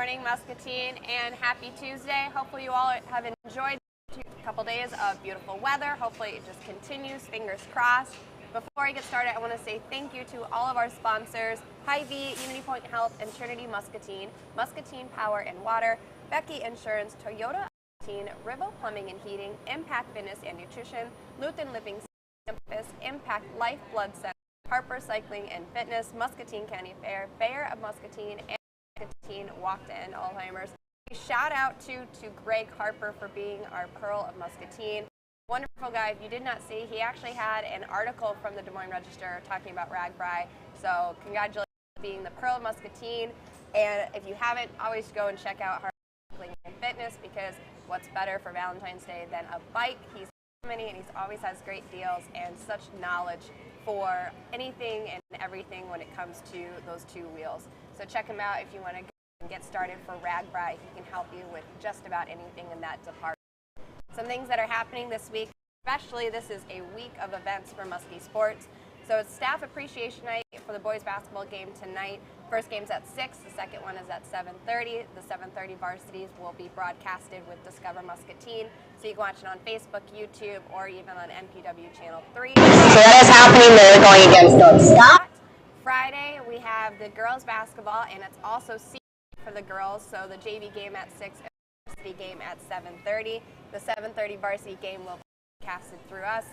morning, Muscatine, and happy Tuesday. Hopefully you all have enjoyed a couple days of beautiful weather. Hopefully it just continues, fingers crossed. Before I get started, I want to say thank you to all of our sponsors, Hy-Vee, Unity Point Health, and Trinity Muscatine, Muscatine Power and Water, Becky Insurance, Toyota Muscatine, Rivo Plumbing and Heating, Impact Fitness and Nutrition, Lutheran Living Campus, Impact Life Blood Center, Harper Cycling and Fitness, Muscatine County Fair, Bayer of Muscatine, and Muscatine Walk to End Alzheimer's. A shout out to Greg Harper for being our Pearl of Muscatine. Wonderful guy. If you did not see, he actually had an article from the Des Moines Register talking about RAGBRAI. So congratulations on being the Pearl of Muscatine. And if you haven't, always go and check out Harper Cycling and Fitness, because what's better for Valentine's Day than a bike? He's many, and he always has great deals and such knowledge for anything and everything when it comes to those two wheels. So check him out if you want to get started for RAGBRAI. He can help you with just about anything in that department. Some things that are happening this week, especially this is a week of events for Muskie Sports. So it's Staff Appreciation Night for the boys basketball game tonight. First game's at 6, the second one is at 7:30. The 7:30 varsities will be broadcasted with Discover Muscatine, so you can watch it on Facebook, YouTube, or even on MPW Channel 3. So that is happening there, going against Don't Stop. Friday, we have the girls basketball, and it's also for the girls, so the JV game at 6 and the varsity game at 7:30. The 7:30 varsity game will be casted through us.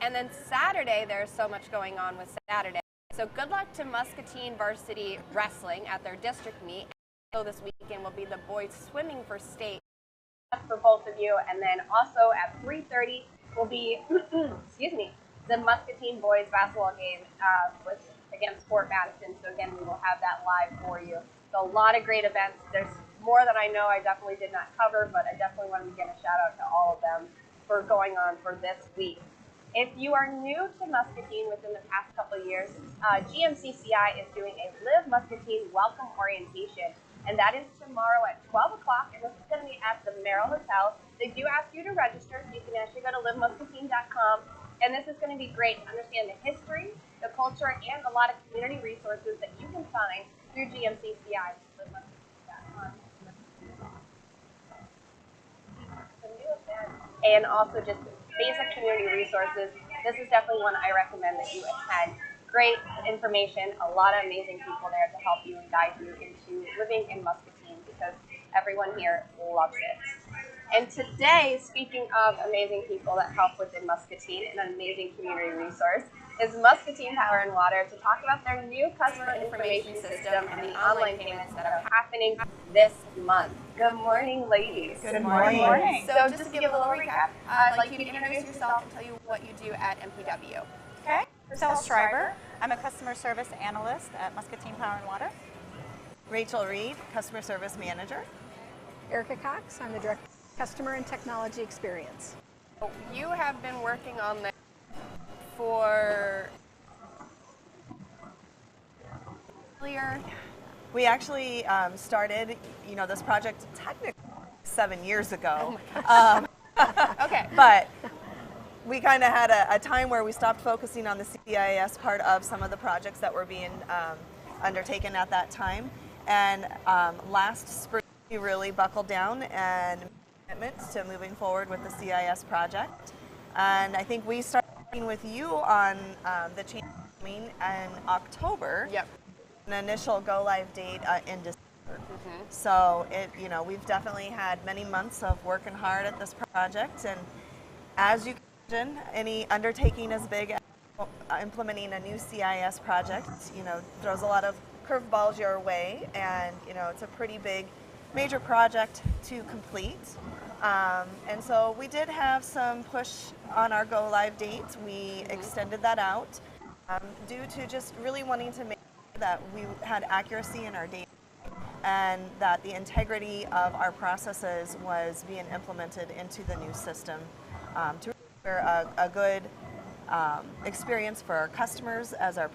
And then Saturday, there's so much going on with Saturday. So good luck to Muscatine Varsity Wrestling at their district meet. So this weekend will be the boys swimming for state. That's for both of you. And then also at 3:30 will be, excuse me, the Muscatine boys basketball game against Fort Madison. So again, we will have that live for you. So a lot of great events. There's more that I know I definitely did not cover, but I definitely wanted to get a shout out to all of them for going on for this week. If you are new to Muscatine within the past couple of years, GMCCI is doing a Live Muscatine Welcome Orientation, and that is tomorrow at 12 o'clock, and this is going to be at the Merrill Hotel. They do ask you to register, so you can actually go to livemuscatine.com, and this is going to be great to understand the history, the culture, and a lot of community resources that you can find through GMCCI. livemuscatine.com. Some new events, and also just basic community resources. This is definitely one I recommend that you attend. Great information, a lot of amazing people there to help you and guide you into living in Muscatine, because everyone here loves it. And today, speaking of amazing people that help within Muscatine, and an amazing community resource is Muscatine Power and Water to talk about their new customer information system and the online payments that are happening this month. Good morning, ladies. Good morning. So just to give a little recap, I'd like you to introduce yourself and tell you what you do at MPW. Okay, Christel Schreiber. I'm a customer service analyst at Muscatine Power and Water. Rachel Reed, Customer Service Manager. Erika Cox, I'm the Director of Customer and Technology Experience. You have been working on this for earlier. We actually started, this project technically 7 years ago. Oh my gosh. Okay. But we kind of had a time where we stopped focusing on the CIS part of some of the projects that were being undertaken at that time. And last spring, we really buckled down and made commitments to moving forward with the CIS project. And I think we started working with you on the change in October. Yep. An initial go live date in December. So we've definitely had many months of working hard at this project, and as you can imagine, any undertaking as big as implementing a new CIS project, throws a lot of curveballs your way, and it's a pretty big, major project to complete. And so we did have some push on our go live date. We extended that out due to just really wanting to make sure that we had accuracy in our data, and that the integrity of our processes was being implemented into the new system to ensure a good experience for our customers as our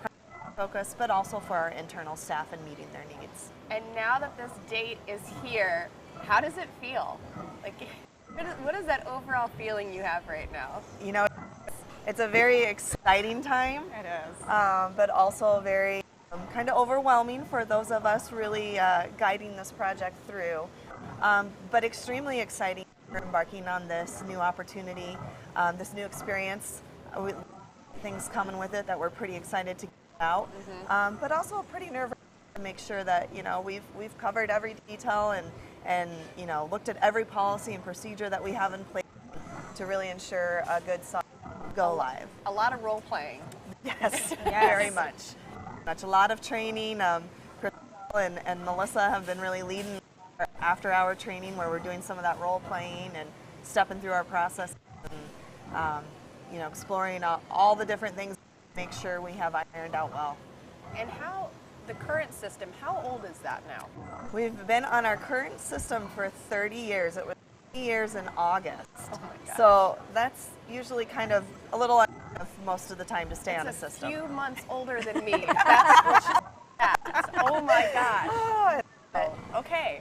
focus, but also for our internal staff and meeting their needs. And now that this date is here, how does it feel? Like, what is that overall feeling you have right now? It's a very exciting time. It is. But also very kind of overwhelming for those of us really guiding this project through, but extremely exciting. We're embarking on this new opportunity, this new experience. Things coming with it that we're pretty excited to get out, but also pretty nervous to make sure that we've covered every detail and looked at every policy and procedure that we have in place to really ensure a good soft go live. A lot of role playing. Yes, very much. A lot of training. Christel and Melissa have been really leading our after-hour training where we're doing some of that role playing and stepping through our process and exploring all the different things to make sure we have ironed out well. And how the current system, how old is that now? We've been on our current system for 30 years. It was 30 years in August. Oh my gosh. So that's usually kind of a little enough most of the time to stay on a system. A few months older than me. That's what she has. Oh my gosh. Okay.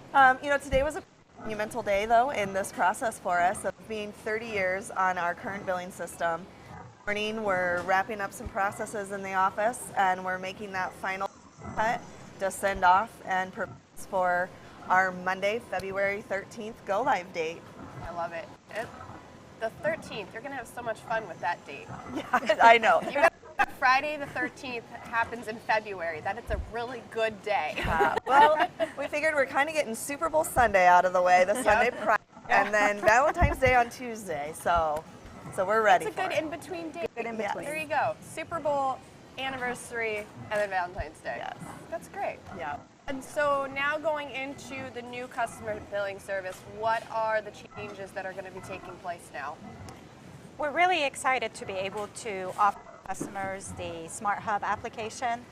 Today was a monumental day, though, in this process for us of being 30 years on our current billing system. This morning, we're wrapping up some processes in the office, and we're making that final cut to send off and prepare for our Monday, February 13th go-live date. I love it. The 13th, you're going to have so much fun with that date. Yeah, I know. Friday the 13th happens in February. That is a really good day. Well, we figured we're kind of getting Super Bowl Sunday out of the way, the Sunday prior, and then Valentine's Day on Tuesday. So we're ready. It's a good in-between date. Good in between. There you go. Super Bowl, anniversary, and then Valentine's Day. Yes. That's great. Yeah. And so now going into the new customer billing service, what are the changes that are going to be taking place now? We're really excited to be able to offer customers the Smart Hub application.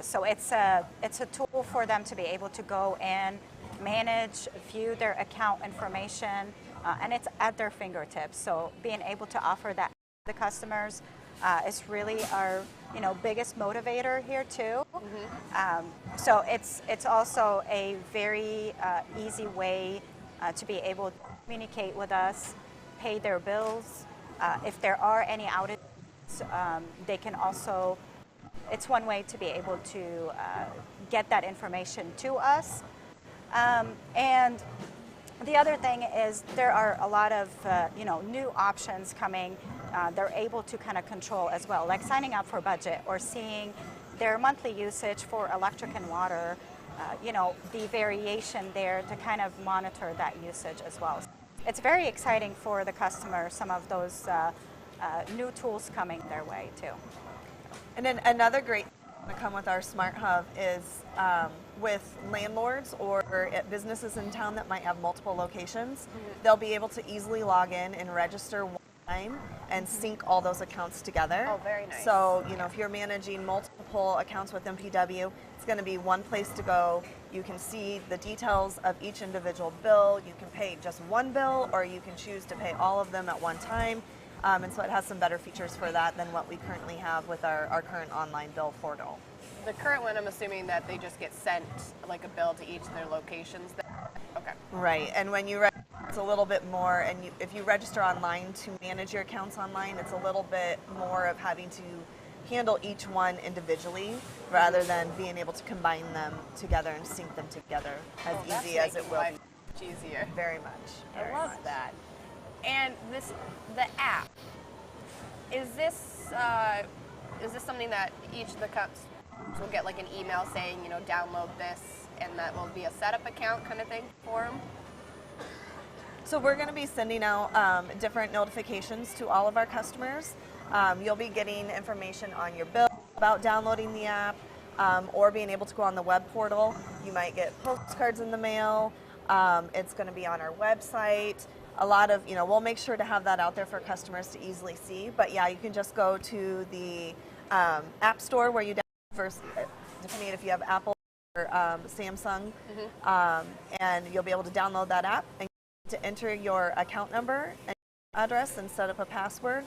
So it's a tool for them to be able to go and manage, view their account information, and it's at their fingertips. So being able to offer that to the customers is really our biggest motivator here too. So it's also a very easy way to be able to communicate with us, pay their bills. If there are any outages, they can also, it's one way to be able to get that information to us. And the other thing is there are a lot of new options coming. They're able to kind of control as well, like signing up for budget or seeing their monthly usage for electric and water, the variation there to kind of monitor that usage as well. It's very exciting for the customer, some of those new tools coming their way too. And then another great thing to come with our Smart Hub is with landlords or at businesses in town that might have multiple locations, they'll be able to easily log in and register one time and sync all those accounts together. Oh, very nice. So, if you're managing multiple accounts with MPW, it's going to be one place to go. You can see the details of each individual bill. You can pay just one bill, or you can choose to pay all of them at one time. And so it has some better features for that than what we currently have with our current online bill portal. The current one, I'm assuming that they just get sent like a bill to each of their locations. Okay. Right, and when you it's a little bit more, and if you register online to manage your accounts online, it's a little bit more of having to handle each one individually rather than being able to combine them together and sync them together as easy as it will be. Much easier. Very much. I love that. And the app, is this something that each of the customers will get like an email saying, download this, and that will be a setup account kind of thing for them? So we're going to be sending out different notifications to all of our customers. You'll be getting information on your bill about downloading the app or being able to go on the web portal. You might get postcards in the mail. It's going to be on our website. A lot of, we'll make sure to have that out there for customers to easily see. But yeah, you can just go to the App Store where you download, depending if you have Apple or Samsung, and you'll be able to download that app and to enter your account number and address and set up a password,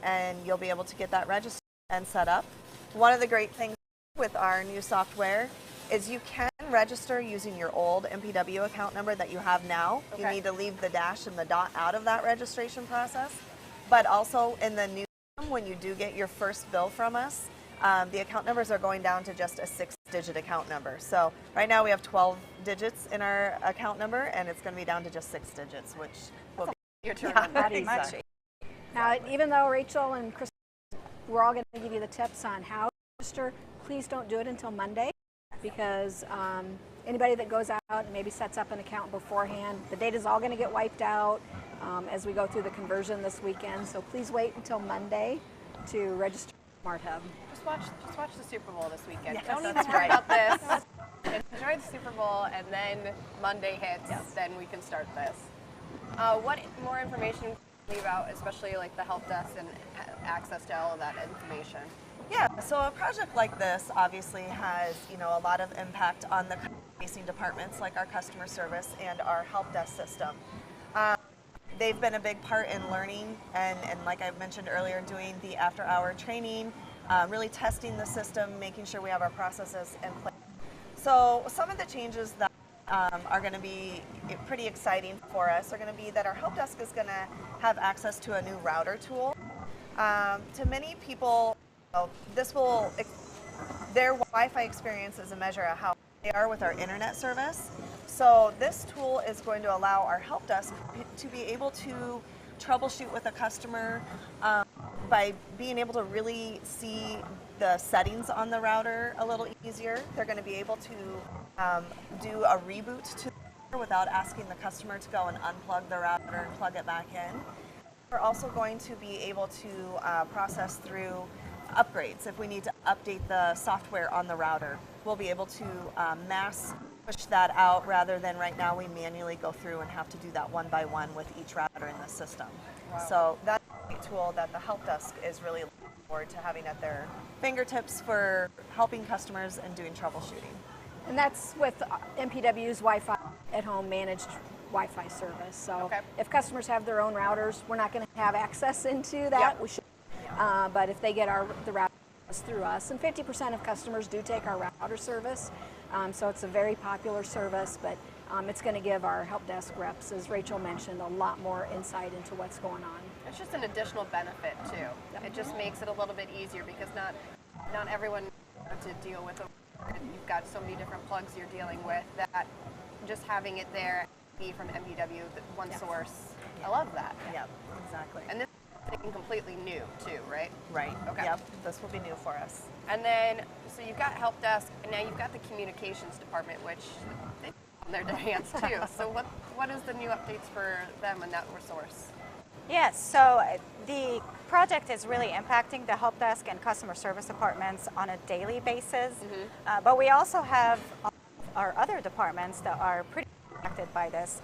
and you'll be able to get that registered and set up. One of the great things with our new software is you can register using your old MPW account number that you have now. Okay. You need to leave the dash and the dot out of that registration process. But also in the new system, when you do get your first bill from us, the account numbers are going down to just a 6-digit account number. So right now we have 12 digits in our account number, and it's going to be down to just 6 digits, which will be Your turn. Pretty much. exactly. Now, even though Rachel and Chris, we're all going to give you the tips on how to register, please don't do it until Monday, because anybody that goes out and maybe sets up an account beforehand, the data is all going to get wiped out as we go through the conversion this weekend. So please wait until Monday to register Smart Hub. Just watch the Super Bowl this weekend. Yes, Don't even that's worry right. about this. Enjoy the Super Bowl, and then Monday hits, then we can start this. What more information can you leave out, especially like the help desk and access to all of that information? Yeah, so a project like this obviously has, a lot of impact on the facing departments like our customer service and our help desk system. They've been a big part in learning and like I mentioned earlier, doing the after-hour training, really testing the system, making sure we have our processes in place. So some of the changes that are going to be pretty exciting for us are going to be that our help desk is going to have access to a new router tool. To many people, their Wi-Fi experience is a measure of how they are with our internet service. So this tool is going to allow our help desk to be able to troubleshoot with a customer by being able to really see the settings on the router a little easier. They're going to be able to do a reboot to the router without asking the customer to go and unplug the router and plug it back in. We're also going to be able to process through upgrades. If we need to update the software on the router, we'll be able to mass push that out rather than right now we manually go through and have to do that one by one with each router in the system. Wow. So that's a tool that the help desk is really looking forward to having at their fingertips for helping customers and doing troubleshooting. And that's with MPW's Wi-Fi at home managed Wi-Fi service. So if customers have their own routers, we're not going to have access into that. We should, but if they get the router through us, and 50% of customers do take our router service, so it's a very popular service, but it's going to give our help desk reps, as Rachel mentioned, a lot more insight into what's going on. It's just an additional benefit too. It just makes it a little bit easier because not everyone knows to deal with you've got so many different plugs you're dealing with that just having it there from MPW, one source. I love that. Yep, exactly. And this is something completely new too, right? Right. Okay. Yep, this will be new for us. And then, so you've got help desk, and now you've got the communications department, which they on their hands too. So what is the new updates for them and that resource? Yes, so the project is really impacting the help desk and customer service departments on a daily basis, but we also have our other departments that are pretty impacted by this.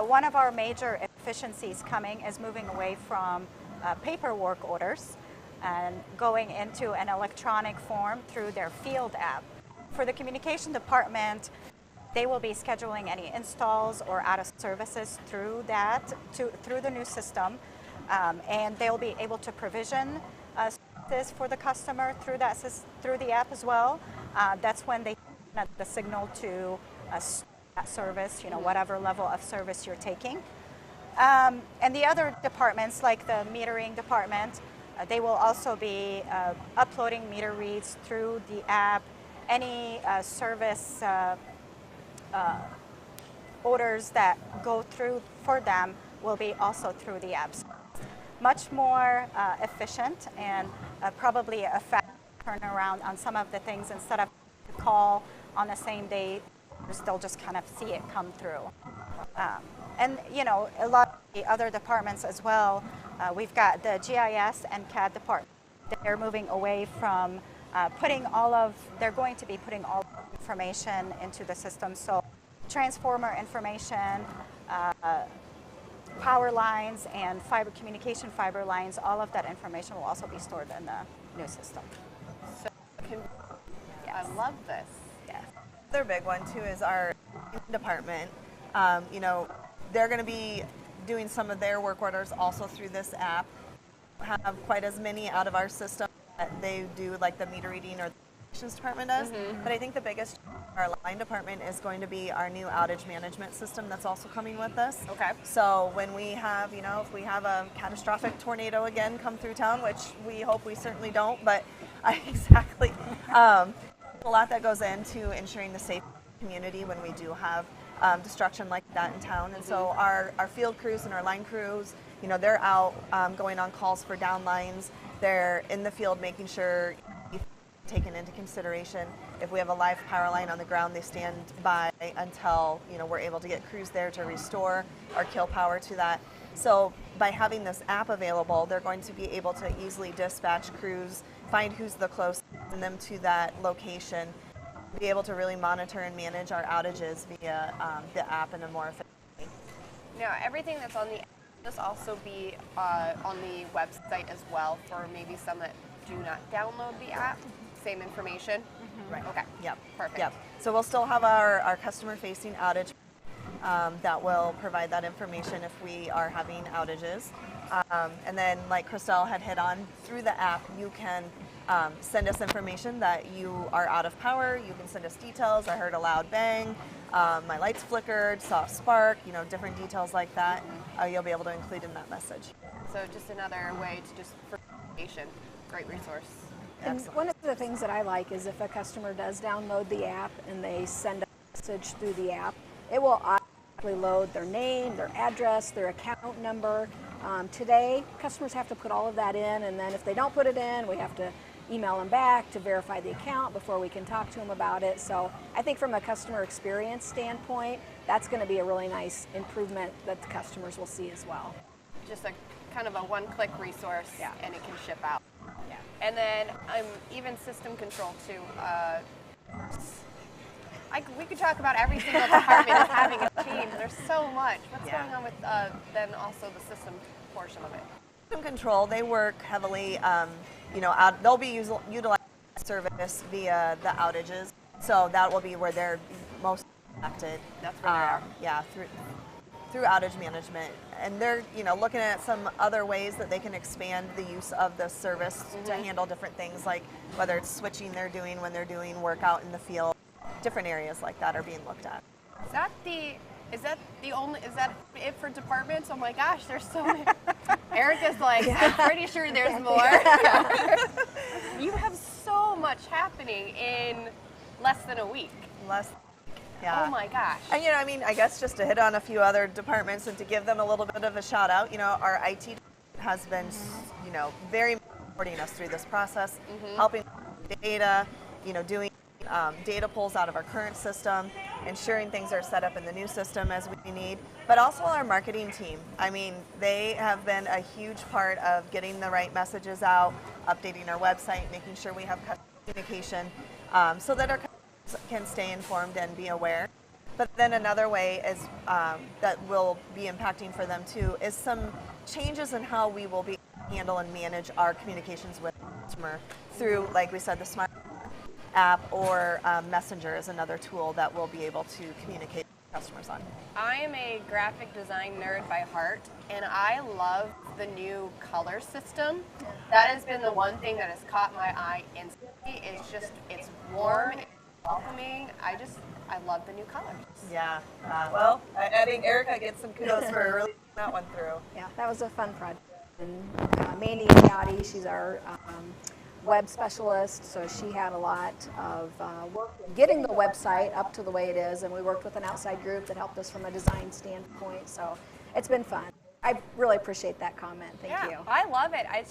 One of our major efficiencies coming is moving away from paperwork orders and going into an electronic form through their field app. For the communication department, they will be scheduling any installs or out of services through through the new system, and they'll be able to provision services for the customer through the app as well. That's when they send the signal to that service, whatever level of service you're taking. And the other departments, like the metering department, they will also be uploading meter reads through the app. Any service orders that go through for them will be also through the apps. Much more efficient and probably a fast turnaround on some of the things. Instead of call on the same day, they'll just kind of see it come through. And a lot of the other departments as well, we've got the GIS and CAD department. They're moving away from they're going to be putting all the information into the system. So transformer information, power lines, and communication fiber lines, all of that information will also be stored in the new system. So I love this. Yes. Another big one too is our department. They're going to be doing some of their work orders also through this app. Have quite as many out of our system that they do, like the meter reading or the operations department does. But I think the biggest our line department is going to be our new outage management system that's also coming with us. Okay. So when we have, if we have a catastrophic tornado again come through town, which we hope we certainly don't, but Exactly. A lot that goes into ensuring the safety of the community when we do have destruction like that in town. And so our field crews and our line crews, you know, they're out going on calls for down lines. They're in the field making sure taken into consideration. If we have a live power line on the ground, they stand by until, you know, we're able to get crews there to restore or kill power to that. So by having this app available, they're going to be able to easily dispatch crews, find who's the closest, send them to that location, be able to really monitor and manage our outages via the app in a more efficient way. Now, everything that's on the app will this also be on the website as well for maybe some that do not download the app? Same information? Right. Okay. Yep. Perfect. Yep. So we'll still have our customer-facing outage that will provide that information if we are having outages. And then, like Christel had hit on, through the app, you can send us information that you are out of power. You can send us details. I heard a loud bang. My lights flickered, saw a spark, you know, different details like that. You'll be able to include in that message. So just another way to just for information. Great resource. And one of the things that I like is if a customer does download the app and they send a message through the app, it will automatically load their name, their address, their account number. Today, customers have to put all of that in, and then if they don't put it in, we have to email them back to verify the account before we can talk to them about it. So I think from a customer experience standpoint, that's going to be a really nice improvement that the customers will see as well. Just a kind of a one-click resource, Yeah. and it can ship out. Yeah. And then even system control too. We could talk about every single department is having a change. There's so much. What's going on with then also the system portion of it? System control, they work heavily, you know, they'll be utilizing service via the outages. So that will be where they're most affected. That's where they are. Yeah, through outage management. And they're, you know, looking at some other ways that they can expand the use of the service to handle different things, like whether it's switching they're doing when they're doing work out in the field. Different areas like that are being looked at. Is that it for departments? Oh my gosh, there's so many. Erica's like, I'm pretty sure there's more. You have so much happening in less than a week. Yeah. Oh my gosh. And, you know, I mean, I guess just to hit on a few other departments and to give them a little bit of a shout out, you know, our IT has been, you know, very supporting us through this process, helping with data, you know, doing data pulls out of our current system, ensuring things are set up in the new system as we need, but also our marketing team. I mean, they have been a huge part of getting the right messages out, updating our website, making sure we have customer communication so that our customers can stay informed and be aware. But then another way is that will be impacting for them too is some changes in how we will be handle and manage our communications with the customer through, like we said, the smart app or Messenger is another tool that we'll be able to communicate with customers on. I am a graphic design nerd by heart, and I love the new color system. That has been the one thing that has caught my eye instantly. It's warm, it's welcoming. I love the new colors. Yeah. Well, I think Erika gets some kudos for really putting that one through. Yeah, that was a fun project. And Mandy Gowdy, she's our web specialist, so she had a lot of work getting the website up to the way it is, and we worked with an outside group that helped us from a design standpoint, so it's been fun. I really appreciate that comment. Thank you. I love it. I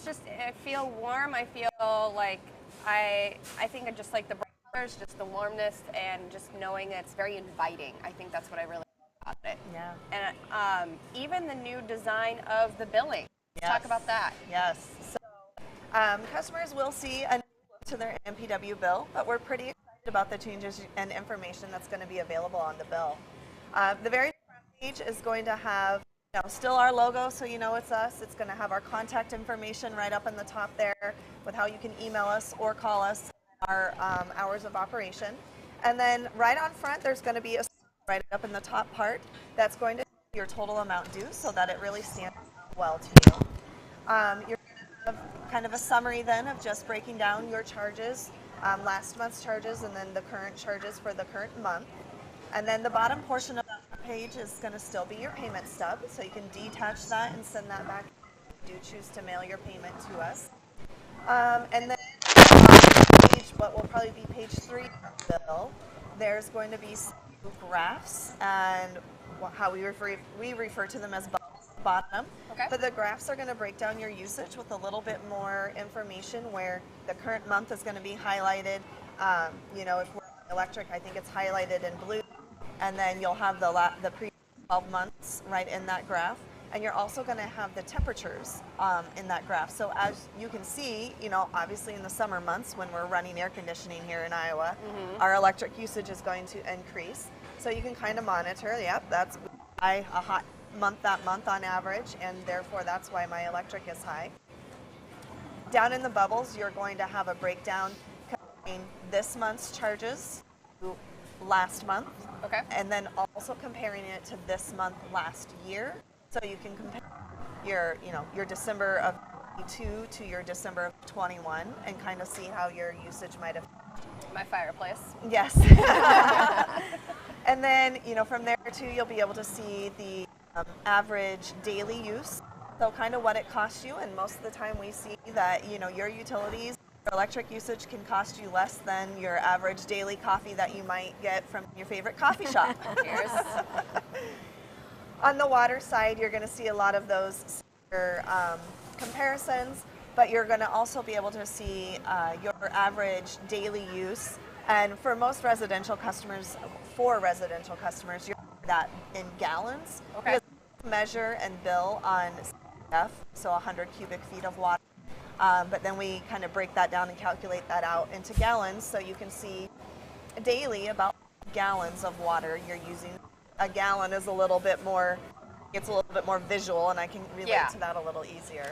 feel warm. I feel like I think I just like the colors, just the warmness, and just knowing that it's very inviting. I think that's what I really like about it. Yeah. And even the new design of the billing. Let's talk about that. Yes. So customers will see a new look to their MPW bill, but we're pretty excited about the changes and information that's going to be available on the bill. The very front page is going to have still our logo, so you know it's us. It's going to have our contact information right up in the top there with how you can email us or call us, our hours of operation. And then right on front, there's going to be a right up in the top part that's going to be your total amount due so that it really stands well to you. You're going to have kind of a summary then of just breaking down your charges, last month's charges, and then the current charges for the current month. And then the bottom portion of the page is going to still be your payment stub, so you can detach that and send that back if you do choose to mail your payment to us. And then what will probably be page 3 of the bill, there's going to be some graphs and how we refer to them as bottom. Okay. But the graphs are going to break down your usage with a little bit more information where the current month is going to be highlighted. You know, if we're electric, I think it's highlighted in blue, and then you'll have the previous 12 months right in that graph. And you're also going to have the temperatures in that graph. So as you can see, you know, obviously in the summer months when we're running air conditioning here in Iowa, our electric usage is going to increase. So you can kind of monitor, yep, that's a hot month that month on average, and therefore that's why my electric is high. Down in the bubbles, you're going to have a breakdown comparing this month's charges to last month. Okay. And then also comparing it to this month last year. So you can compare your December of 22 to your December of 21 and kind of see how your usage might have. My fireplace. Yes. And then, you know, from there too, you'll be able to see the average daily use. So kind of what it costs you. And most of the time we see that, you know, your utilities, your electric usage can cost you less than your average daily coffee that you might get from your favorite coffee shop. Cheers. On the water side, you're going to see a lot of those comparisons, but you're going to also be able to see your average daily use. And for most residential customers, you're that in gallons. Okay. Because we measure and bill on CF, so 100 cubic feet of water. But then we kind of break that down and calculate that out into gallons, so you can see daily about gallons of water you're using. A gallon is a little bit more, it's a little bit more visual, and I can relate to that a little easier.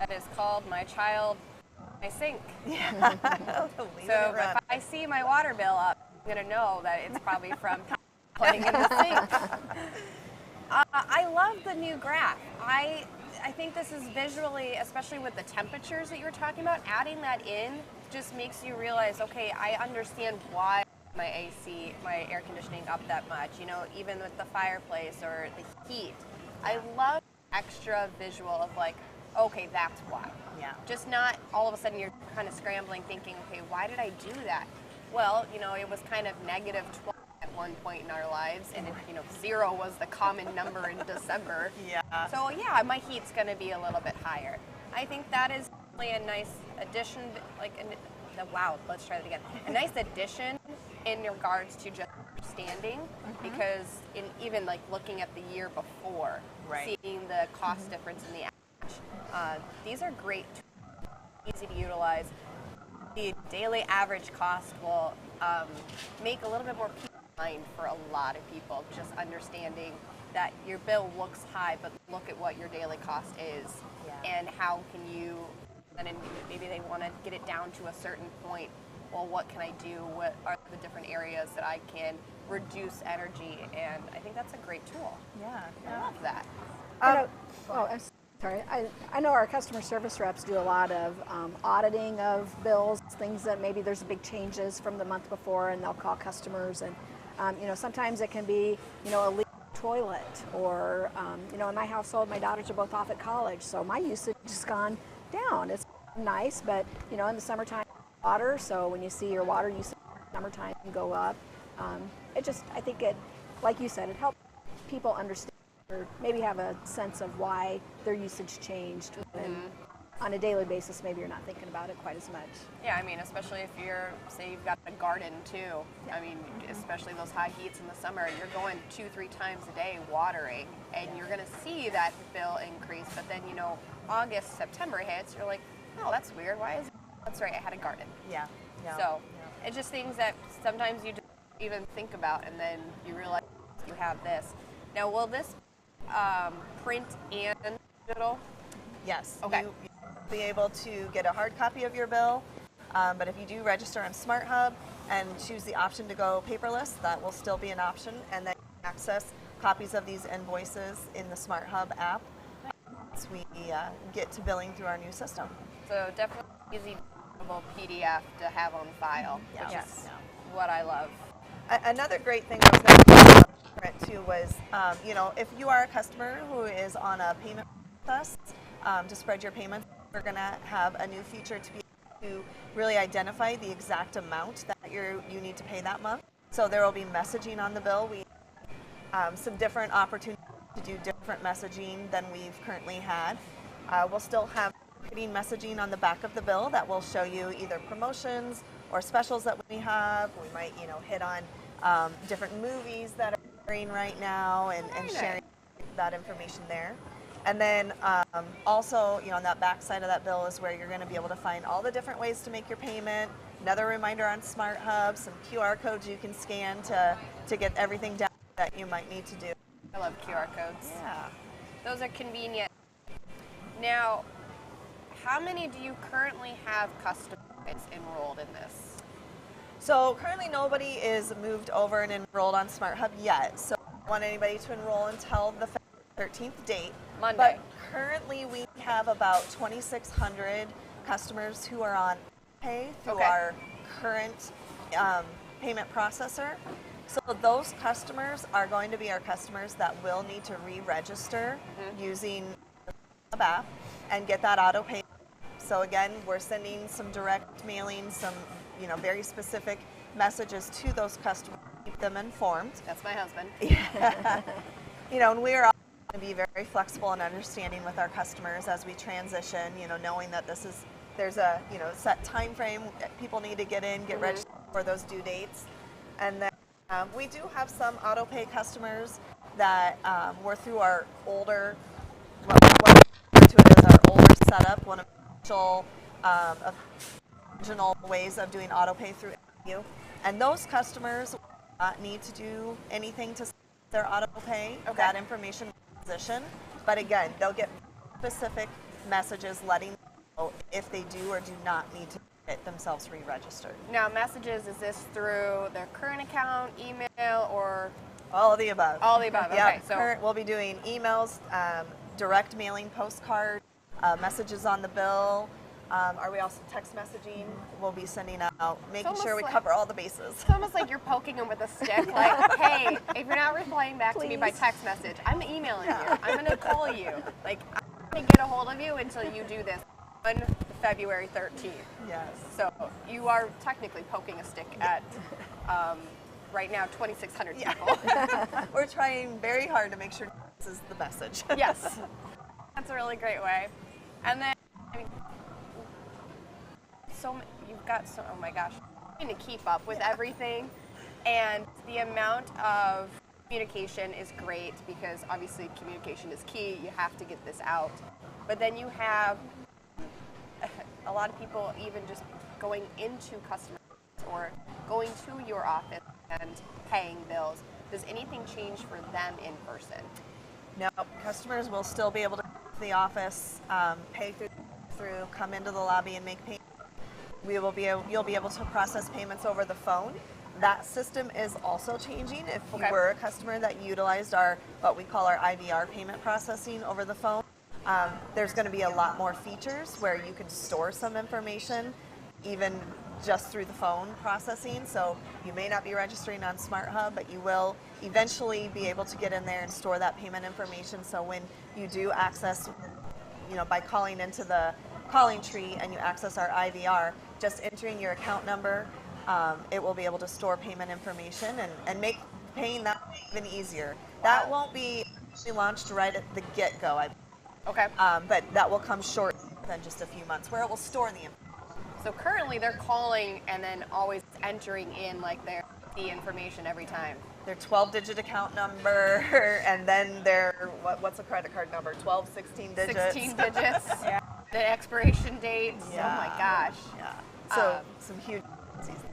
That is called my child, my sink. Yeah. So if I see my water bill up, I'm going to know that it's probably from playing in the sink. I love the new graph. I think this is visually, especially with the temperatures that you were talking about, adding that in just makes you realize, okay, I understand why my AC, my air conditioning up that much, you know, even with the fireplace or the heat. I love extra visual of like, okay, that's why. Yeah. Just not all of a sudden you're kind of scrambling thinking, okay, why did I do that? Well, you know, it was kind of negative 12 at one point in our lives, and it, you know, 0 was the common number in December. Yeah. So yeah, my heat's going to be a little bit higher. I think that is really a nice addition, like, wow, let's try that again. A nice addition in regards to just understanding, because in even like looking at the year before, seeing the cost difference in the average, these are great tools, easy to utilize. The daily average cost will make a little bit more peace of mind for a lot of people, just understanding that your bill looks high, but look at what your daily cost is, and how can you, and then maybe they want to get it down to a certain point. Well, what can I do? What are the different areas that I can reduce energy? And I think that's a great tool. Yeah. I love that. I'm sorry. I know our customer service reps do a lot of auditing of bills, things that maybe there's big changes from the month before, and they'll call customers. And you know, sometimes it can be, you know, a leak toilet, or you know, in my household, my daughters are both off at college, so my usage has gone down. It's nice, but you know, in the summertime, water. So when you see your water usage in the summertime go up, I think it, like you said, it helps people understand or maybe have a sense of why their usage changed. And on a daily basis, maybe you're not thinking about it quite as much. Yeah, I mean, especially if you're, say you've got a garden too. I mean, especially those high heats in the summer, you're going 2-3 times a day watering, and you're going to see that bill increase. But then, you know, August, September hits, you're like, oh, that's weird. Why is that's right, I had a garden. Yeah. So it's just things that sometimes you don't even think about, and then you realize you have this. Now, will this print and digital? Yes. Okay. You'll be able to get a hard copy of your bill, but if you do register on Smart Hub and choose the option to go paperless, that will still be an option, and then you can access copies of these invoices in the Smart Hub app once we get to billing through our new system. So definitely easy PDF to have on file, which is what I love. Another great thing I was going to talk about print too was, you know, if you are a customer who is on a payment with us, to spread your payments, we're going to have a new feature to be able to really identify the exact amount that you need to pay that month. So there will be messaging on the bill. We some different opportunities to do different messaging than we've currently had. We'll still have marketing messaging on the back of the bill that will show you either promotions or specials that we have. We might, hit on different movies that are airing right now and sharing that information there. And then also, on that back side of that bill is where you're going to be able to find all the different ways to make your payment. Another reminder on Smart Hub, some QR codes you can scan to get everything down that you might need to do. I love QR codes. Yeah. Those are convenient. Now, how many do you currently have customers enrolled in this? So currently nobody is moved over and enrolled on Smart Hub yet. So I don't want anybody to enroll until the 13th date. Monday. But currently we have about 2,600 customers who are on pay through our current payment processor. So those customers are going to be our customers that will need to re-register using the app and get that auto pay. So again, we're sending some direct mailing, some very specific messages to those customers to keep them informed. That's my husband. And we are going to be very flexible and understanding with our customers as we transition, knowing that there's a set time frame that people need to get registered for those due dates. And then we do have some auto pay customers that were through our older, what we refer to it as our older setup, one of the original ways of doing auto pay through MPW. And those customers will not need to do anything to their auto pay. That information will transition. But again, they'll get specific messages letting them know if they do or do not need to get themselves re-registered. Now, messages, is this through their current account, email, or? All of the above. All of the above, okay. So We'll be doing emails, direct mailing, postcards, messages on the bill. Are we also text messaging? We'll be sending out, making sure we cover all the bases. It's almost like you're poking them with a stick, like, hey, if you're not replying back to me by text message, I'm emailing you. I'm going to call you. Like, I'm going to get a hold of you until you do this on February 13th. Yes. So you are technically poking a stick at, right now, 2,600 people. We're trying very hard to make sure this is the message. Yes. That's a really great way. And then, oh my gosh, trying to keep up with everything, and the amount of communication is great because obviously communication is key. You have to get this out, but then you have a lot of people even just going into customer or going to your office and paying bills. Does anything change for them in person? No, customers will still be able to come to the office, pay through, come into the lobby and make payments. You'll be able to process payments over the phone. That system is also changing. If you were a customer that utilized what we call our IVR payment processing over the phone, there's going to be a lot more features where you can store some information even just through the phone processing. So you may not be registering on Smart Hub, but you will eventually be able to get in there and store that payment information. So when you do access, by calling into the calling tree and you access our IVR, just entering your account number, it will be able to store payment information and make paying that even easier. That won't be launched right at the get-go, but that will come short than just a few months, where it will store the information. So currently they're calling and then always entering in the information every time. Their 12-digit account number, and then their, what's a credit card number? 12, 16 digits. 16 digits. Yeah. The expiration dates. Yeah. Oh my gosh. Yeah. So some huge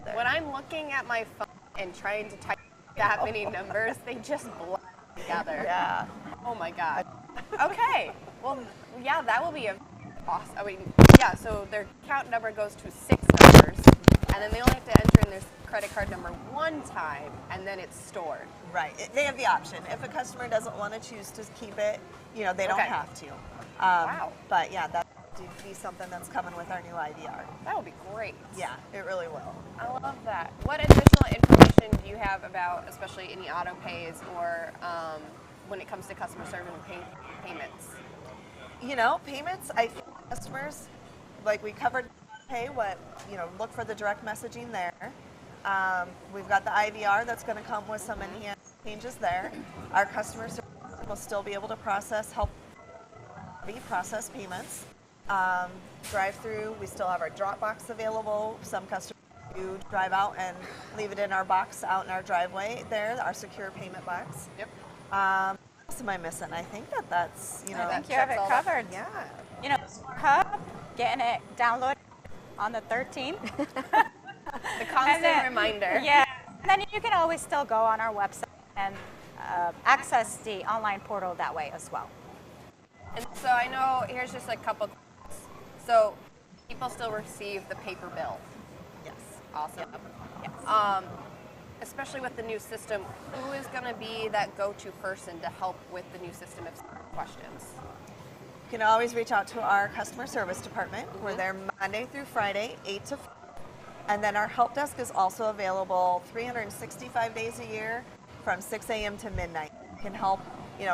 there. When I'm looking at my phone and trying to type that many numbers, they just blend together. Yeah. Oh my god. Okay. Well, yeah, that will be awesome. So their account number goes to 6 numbers, and then they only have to enter in their credit card number one time, and then it's stored. Right. They have the option. If a customer doesn't want to choose to keep it, they don't have to. Wow. But yeah, that would be something that's coming with our new IVR. That would be great. Yeah, it really will. I love that. What additional information do you have about, especially any auto pays or when it comes to customer service and payments? Payments, I think customers, like we covered Pay, look for the direct messaging there. We've got the IVR that's going to come with some enhanced changes there. Our customer service will still be able to process payments. Drive-through, we still have our drop box available. Some customers do drive out and leave it in our box out in our driveway there, our secure payment box. Yep. What else am I missing? I think that's, I think you have it covered. Yeah. You know, Hub, getting it downloaded on the 13th. The constant reminder. Yeah. And then you can always still go on our website and access the online portal that way as well. And so I know, here's just a couple. So people still receive the paper bill. Yes. Awesome. Yes. Especially with the new system, who is going to be that go-to person to help with the new system if questions? You can always reach out to our customer service department. We're there Monday through Friday, 8 to 5. And then our help desk is also available 365 days a year from 6 a.m. to midnight. We can help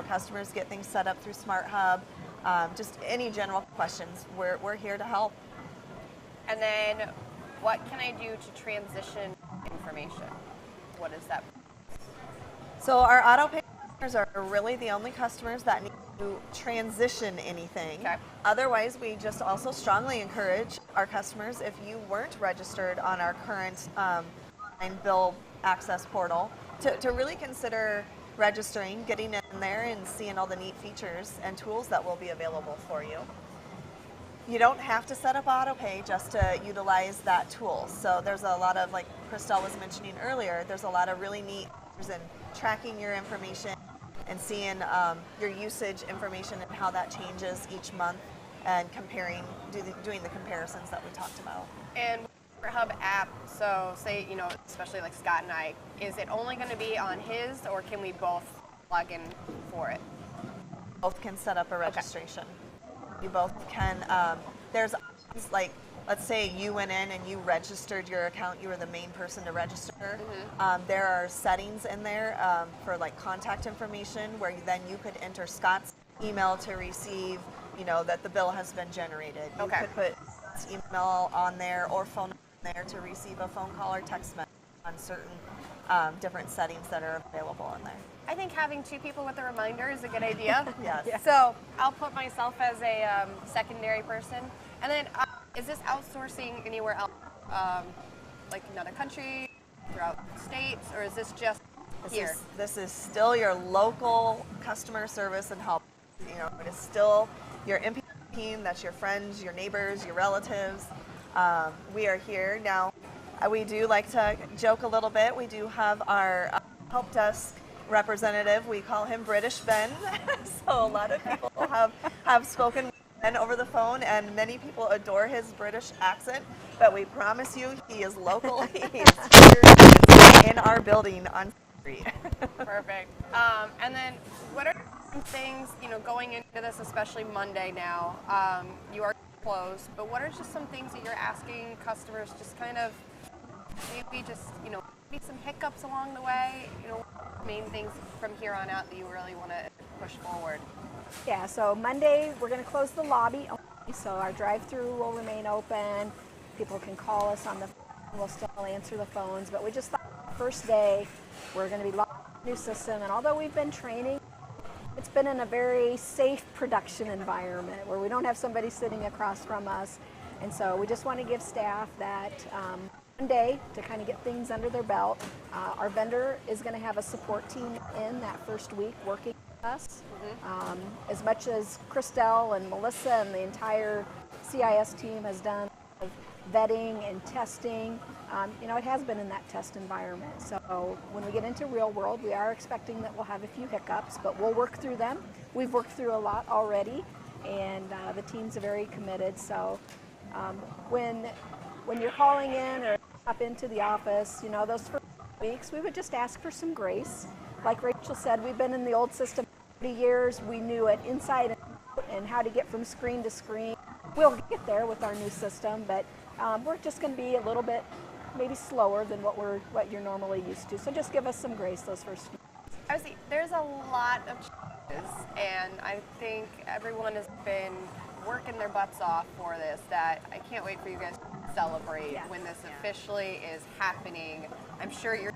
customers get things set up through Smart Hub. Just any general questions, we're here to help. And then what can I do to transition information? What is that? So our auto pay customers are really the only customers that need to transition anything. Okay. Otherwise, we just also strongly encourage our customers, if you weren't registered on our current online bill access portal, to really consider registering, getting in there and seeing all the neat features and tools that will be available for you. You don't have to set up autopay just to utilize that tool. So there's a lot of, like Christel was mentioning earlier, there's a lot of really neat features in tracking your information and seeing your usage information and how that changes each month and doing the comparisons that we talked about. And for Hub app, so say, especially like Scott and I, is it only going to be on his, or can we both log in for it? Both can set up a registration. You both can. There's options like, let's say you went in and you registered your account, you were the main person to register. There are settings in there for like contact information where then you could enter Scott's email to receive, that the bill has been generated. You could put Scott's email on there or phone on there to receive a phone call or text message on certain different settings that are available in there. I think having two people with a reminder is a good idea. Yes. Yeah. So I'll put myself as a secondary person. And then is this outsourcing anywhere else, like another country, throughout states, or is this just here? This is still your local customer service and help. It is still your MPW team, that's your friends, your neighbors, your relatives. We are here. Now, we do like to joke a little bit. We do have our help desk representative. We call him British Ben. So a lot of people have spoken with Ben over the phone, and many people adore his British accent, but we promise you he is local. He is here in our building on Street. Perfect. And then what are some things, going into this, especially Monday now, you are closed, but what are just some things that you're asking customers, just kind of maybe just, maybe some hiccups along the way, main things from here on out that you really want to push forward? Yeah, so Monday we're going to close the lobby only, so our drive-through will remain open. People can call us on the phone, we'll still answer the phones, but we just thought the first day we're going to be launching a new system, and although we've been training, it's been in a very safe production environment where we don't have somebody sitting across from us, and so we just want to give staff that one day to kind of get things under their belt. Our vendor is going to have a support team in that first week working with us. As much as Christel and Melissa and the entire CIS team has done of vetting and testing, it has been in that test environment. So when we get into real world, we are expecting that we'll have a few hiccups, but we'll work through them. We've worked through a lot already, and the teams are very committed. So when you're calling in or up into the office, those first weeks, we would just ask for some grace. Like Rachel said, we've been in the old system for 30 years. We knew it inside and out and how to get from screen to screen. We'll get there with our new system, but we're just going to be a little bit maybe slower than what you're normally used to. So just give us some grace those first few weeks. Obviously, there's a lot of changes, and I think everyone has been working their butts off for this, that I can't wait for you guys to celebrate Yes. when this officially is happening. I'm sure you're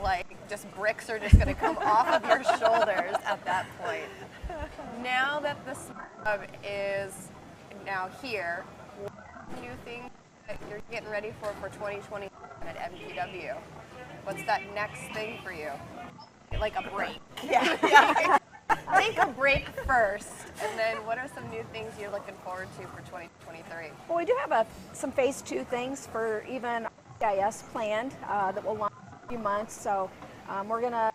like, just bricks are just going to come off of your shoulders at that point. Now that the Smart Hub is now here, what are new things that you're getting ready for 2020 at MPW? What's that next thing for you? Like a break. Yeah. Take a break first, and then what are some new things you're looking forward to for 2023? Well, we do have some phase 2 things for even CIS planned that will launch in a few months. So we're going to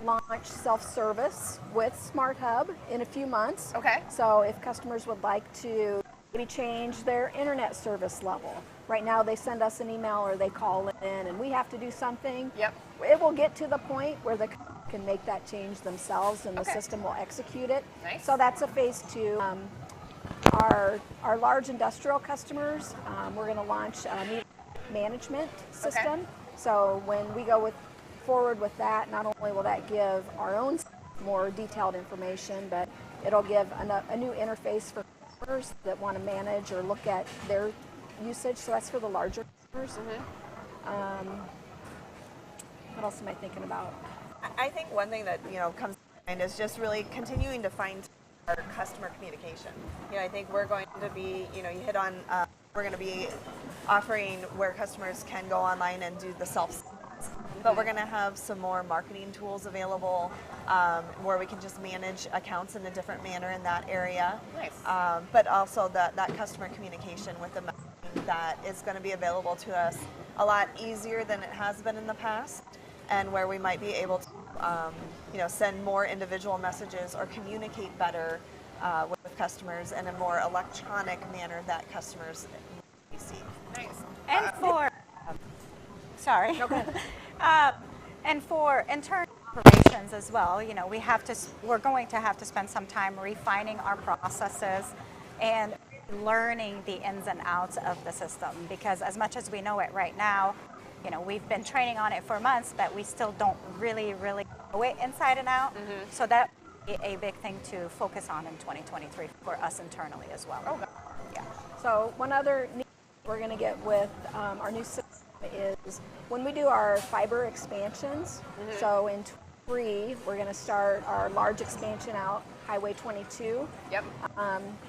launch self-service with Smart Hub in a few months. Okay. So if customers would like to maybe change their internet service level. Right now they send us an email or they call in and we have to do something. Yep. It will get to the point where the customer can make that change themselves and the system will execute it. Nice. So that's a phase 2. Our large industrial customers, we're going to launch a meter management system. Okay. So when we go forward with that, not only will that give our own more detailed information, but it'll give a new interface for customers that want to manage or look at their usage. So that's for the larger customers. What else am I thinking about? I think one thing that comes to mind is just really continuing to find our customer communication. I think we're going to be, you hit on, we're going to be offering where customers can go online and do the self-service, but we're going to have some more marketing tools available where we can just manage accounts in a different manner in that area. Nice. But also that customer communication with the messaging that is going to be available to us a lot easier than it has been in the past, and where we might be able to send more individual messages or communicate better with customers in a more electronic manner that customers see. Nice. And for, sorry. Okay. And for internal operations as well, we're going to have to spend some time refining our processes and learning the ins and outs of the system, because as much as we know it right now, we've been training on it for months, but we still don't really know it inside and out. So that would be a big thing to focus on in 2023 for us internally as well. Okay. Yeah. So one other need we're going to get with our new system is when we do our fiber expansions. So in 23, we're going to start our large expansion out Highway 22. Yep.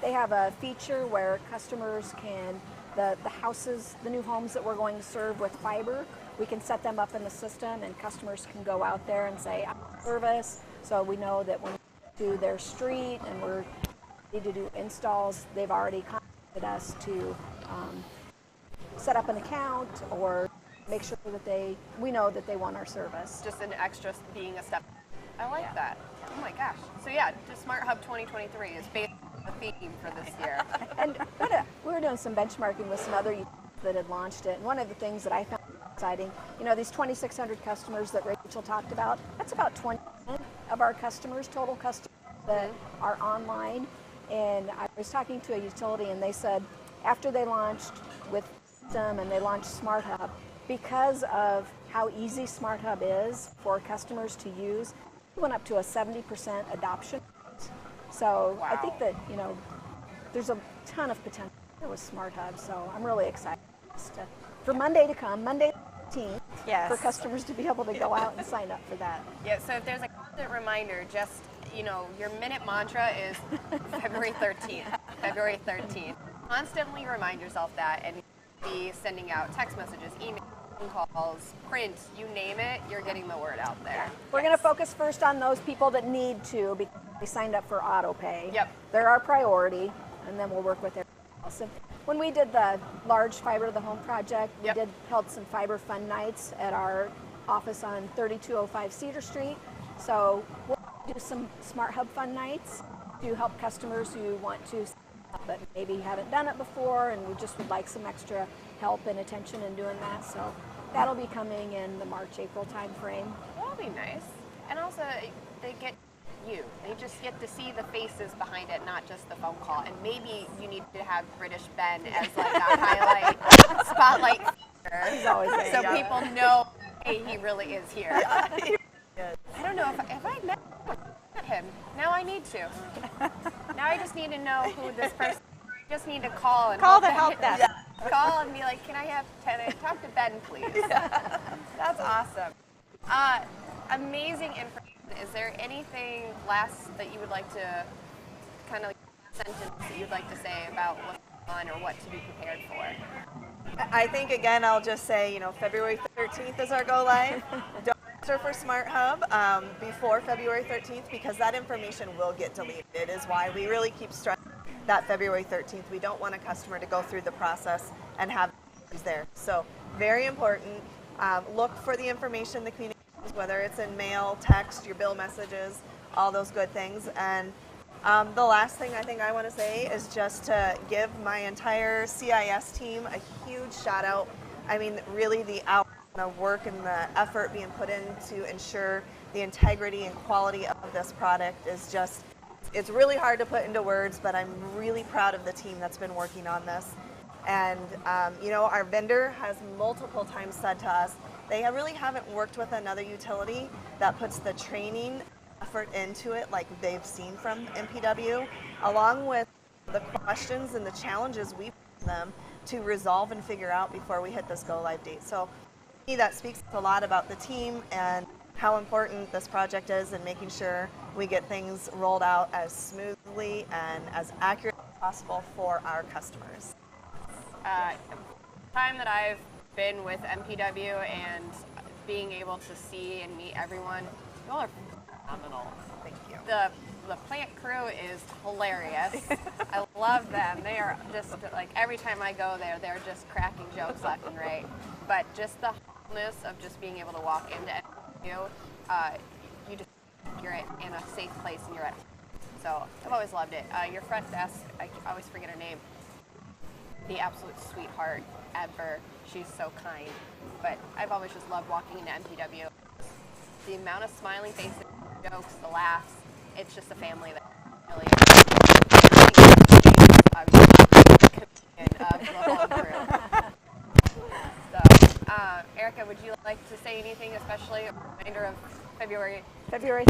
They have a feature where customers can, the houses, the new homes that we're going to serve with fiber, we can set them up in the system and customers can go out there and say, I'm service. So we know that when we do their street and we're ready to do installs, they've already contacted us to set up an account or make sure that we know that they want our service. Just an extra being a step. I like that. Oh my gosh. So yeah, just Smart Hub 2023 is based on the theme for this year. And we were doing some benchmarking with some other utilities that had launched it. And one of the things that I found exciting, these 2,600 customers that Rachel talked about, that's about 20% of our customers, total customers that are online. And I was talking to a utility and they said after they launched with them and they launched Smart Hub, because of how easy Smart Hub is for customers to use, it went up to a 70% adoption rate. So I think that, there's a ton of potential with Smart Hub. So I'm really excited for Monday to come, Monday 13th, Yes. for customers to be able to go out and sign up for that. Yeah, so if there's a constant reminder, just, your minute mantra is February 13th. February 13th. Constantly remind yourself that and be sending out text messages, emails, phone calls, print, you name it, you're getting the word out there. We're going to focus first on those people that need to because they signed up for auto pay. Yep. They're our priority, and then we'll work with everyone else. And when we did the large fiber to the home project, Yep. we held some fiber fun nights at our office on 3205 Cedar Street. So we'll do some Smart Hub fun nights to help customers who want to sign up but maybe haven't done it before and we just would like some extra help and attention in doing that. So that'll be coming in the March-April time frame. That'll be nice. And also, they get you. They just get to see the faces behind it, not just the phone call. And maybe you need to have British Ben as like a highlight, spotlight figure. He's always there. So Yeah. people know, hey, he really is here. Yes. I don't know if I met him. Now I need to. Now I just need to know who this person. I just need to call and Call hope the that- help desk. Call and be like, can I have tenant? Talk to Ben, please. That's awesome. Amazing information. Is there anything last that you would like to kind of sentence that you'd like to say about what's going on or what to be prepared for? I think, again, I'll just say, February 13th is our go live. Don't register for Smart Hub before February 13th because that information will get deleted. It is why we really keep stressing that February 13th. We don't want a customer to go through the process and have issues there. So very important. Look for the information, the communications, whether it's in mail, text, your bill messages, all those good things. And the last thing I think I want to say is just to give my entire CIS team a huge shout out. I mean, really the hours of work and the effort being put in to ensure the integrity and quality of this product is just, it's really hard to put into words, but I'm really proud of the team that's been working on this. And, our vendor has multiple times said to us, they really haven't worked with another utility that puts the training effort into it like they've seen from MPW, along with the questions and the challenges we put them to resolve and figure out before we hit this go live date. So to me, that speaks a lot about the team and how important this project is and making sure we get things rolled out as smoothly and as accurate as possible for our customers. Time that I've been with MPW and being able to see and meet everyone, you all are phenomenal. Thank you. The plant crew is hilarious. I love them. They are just like every time I go there, they're just cracking jokes left and right. But just the humbleness of just being able to walk into MPW, you're in a safe place and you're at home. So I've always loved it. Your front desk, I always forget her name. The absolute sweetheart ever. She's so kind. But I've always just loved walking into MPW. The amount of smiling faces, jokes, the laughs, it's just a family that really of the whole crew. So, Erika, would you like to say anything, especially a reminder of February 13th.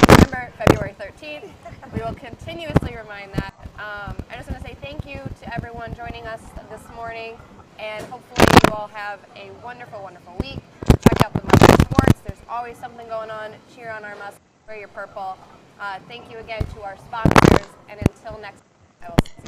Remember, February 13th. We will continuously remind that. I just want to say thank you to everyone joining us this morning, and hopefully you all have a wonderful, wonderful week. Check out the Muscatine Sports. There's always something going on. Cheer on our Muscatine. Wear your purple. Thank you again to our sponsors, and until next time, I will see you.